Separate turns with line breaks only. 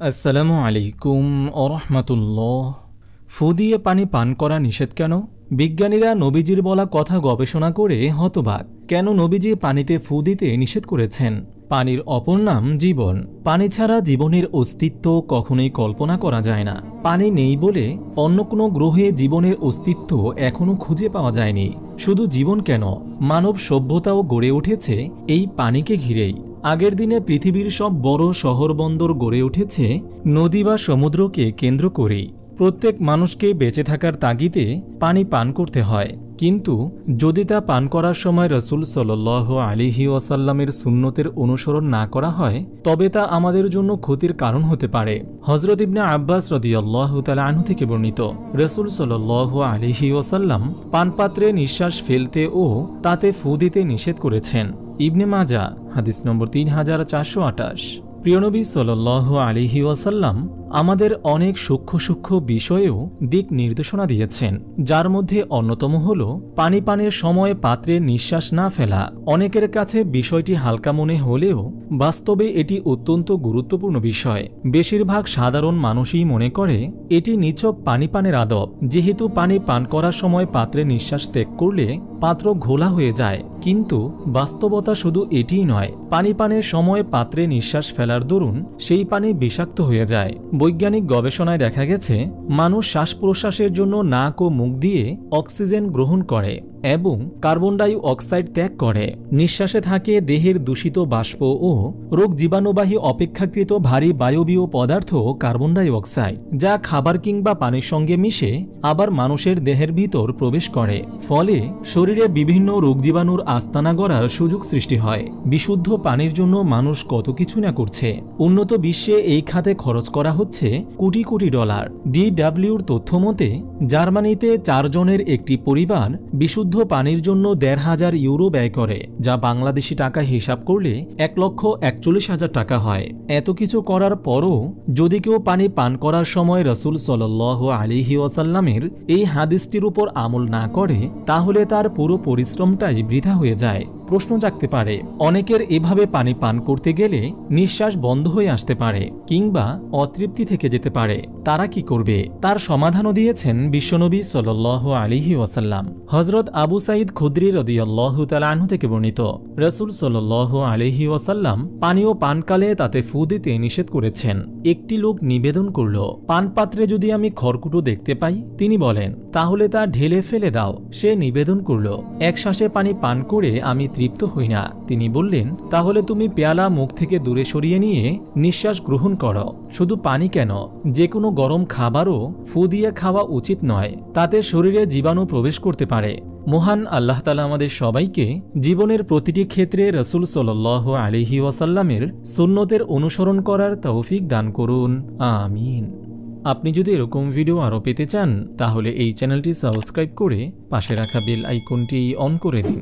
আসসালামু আলাইকুম ওরহমাতুল্লাহ। ফু দিয়ে পানি পান করা নিষেধ কেন? বিজ্ঞানীরা নবীজির বলা কথা গবেষণা করে হতবাক। কেন নবীজি পানিতে ফু দিতে নিষেধ করেছেন? পানির অপর নাম জীবন। পানি ছাড়া জীবনের অস্তিত্ব কখনোই কল্পনা করা যায় না। পানি নেই বলে অন্য কোনো গ্রহে জীবনের অস্তিত্ব এখনও খুঁজে পাওয়া যায়নি। শুধু জীবন কেন, মানব সভ্যতাও গড়ে উঠেছে এই পানিকে ঘিরেই। আগের দিনে পৃথিবীর সব বড় শহর বন্দর গড়ে উঠেছে নদী বা সমুদ্রকে কেন্দ্র করেই। প্রত্যেক মানুষকে বেঁচে থাকার তাগিদে পানি পান করতে হয়, কিন্তু যদি তা পান করার সময় রাসূল সাল্লাল্লাহু আলাইহি ওয়াসাল্লামের সুন্নতের অনুসরণ না করা হয়, তবে তা আমাদের জন্য ক্ষতির কারণ হতে পারে। হযরত ইবনে আব্বাস রাদিয়াল্লাহু তাআলা আনহু থেকে বর্ণিত, রাসূল সাল্লাল্লাহু আলাইহি ওয়াসাল্লাম পানপাত্রে নিঃশ্বাস ফেলতে ও তাতে ফু দিতে নিষেধ করেছেন। ইবনে মাজাহ হাদিস নম্বর 3428। প্রিয়নবী সাল্লাল্লাহু আলাইহি ওয়াসাল্লাম আমাদের অনেক সূক্ষ্ম সূক্ষ্ম বিষয়েও দিক নির্দেশনা দিয়েছেন, যার মধ্যে অন্যতম হল পানি পানের সময় পাত্রে নিঃশ্বাস না ফেলা। অনেকের কাছে বিষয়টি হালকা মনে হলেও বাস্তবে এটি অত্যন্ত গুরুত্বপূর্ণ বিষয়। বেশিরভাগ সাধারণ মানুষই মনে করে এটি নিছক পানি পানের আদব, যেহেতু পানি পান করার সময় পাত্রে নিঃশ্বাস ত্যাগ করলে পাত্র ঘোলা হয়ে যায়। কিন্তু বাস্তবতা শুধু এটিই নয়, পানি পানের সময় পাত্রে নিঃশ্বাস ফেলার দরুন সেই পানি বিষাক্ত হয়ে যায়। বৈজ্ঞানিক গবেষণায় দেখা গেছে, মানুষ শ্বাস প্রশ্বাসের জন্য নাক ও মুখ দিয়ে অক্সিজেন গ্রহণ করে এবং কার্বন ডাই অক্সাইড ত্যাগ করে। নিঃশ্বাসে থাকে দেহের দূষিত বাষ্প ও রোগ জীবাণুবাহী অপেক্ষাকৃত ভারী বায়বীয় পদার্থ কার্বন ডাই অক্সাইড, যা খাবার কিংবা পানির সঙ্গে মিশে আবার মানুষের দেহের ভিতর প্রবেশ করে। ফলে শরীরে বিভিন্ন রোগ জীবাণুর আস্তানা গড়ার সুযোগ সৃষ্টি হয়। বিশুদ্ধ পানির জন্য মানুষ কত কিছু না করছে। উন্নত বিশ্বে এই খাতে খরচ করা হচ্ছে কোটি কোটি ডলার। DWর তথ্য মতে জার্মানিতে 4 জনের একটি পরিবার বিশুদ্ধ পানির জন্য ১৫০০ ইউরো ব্যয় করে, যা বাংলাদেশি টাকায় হিসাব করলে ১,৪১,০০০ টাকা হয়। এত কিছু করার পরও যদি কেউ পানি পান করার সময় রাসূল সাল্লাল্লাহু আলাইহি ওয়াসাল্লামের এই হাদিসটির উপর আমল না করে, তাহলে তার পুরো পরিশ্রমটাই বৃথা হয়ে যায়। প্রশ্ন জাগতে পারে, অনেকের এভাবে পানি পান করতে গেলে নিঃশ্বাস বন্ধ হয়ে আসতে পারে কিংবা অতৃপ্তি থেকে যেতে পারে। তারা কি করবে? তার সমাধানও দিয়েছেন বিশ্বনবী সাল্লাল্লাহু আলাইহি ওয়াসাল্লাম। হযরত আবু সাঈদ খুদরি রাদিয়াল্লাহু তাআলা আনহু থেকে বর্ণিত, রাসূল সাল্লাল্লাহু আলাইহি ওয়াসাল্লাম পানীয় পানকালে তাতে ফু দিতে নিষেধ করেছেন। একটি লোক নিবেদন করল, পানপাত্রে যদি আমি খড়কুটো দেখতে পাই, তিনি বলেন, তাহলে তা ঢেলে ফেলে দাও। সে নিবেদন করল, এক শ্বাসে পানি পান করে আমি তৃপ্ত হই না। তিনি বললেন, তাহলে তুমি পেয়ালা মুখ থেকে দূরে সরিয়ে নিয়ে নিঃশ্বাস গ্রহণ করো। শুধু পানি কেন, যে কোনো গরম খাবারও ফু দিয়ে খাওয়া উচিত নয়, তাতে শরীরে জীবাণু প্রবেশ করতে পারে। মহান আল্লাহ তাআলা আমাদের সবাইকে জীবনের প্রতিটি ক্ষেত্রে রাসূল সাল্লাল্লাহু আলাইহি ওয়াসাল্লামের সুন্নতের অনুসরণ করার তৌফিক দান করুন, আমিন। আপনি যদি এরকম ভিডিও আরও পেতে চান, তাহলে এই চ্যানেলটি সাবস্ক্রাইব করে পাশে রাখা বেল আইকনটি অন করে দিন।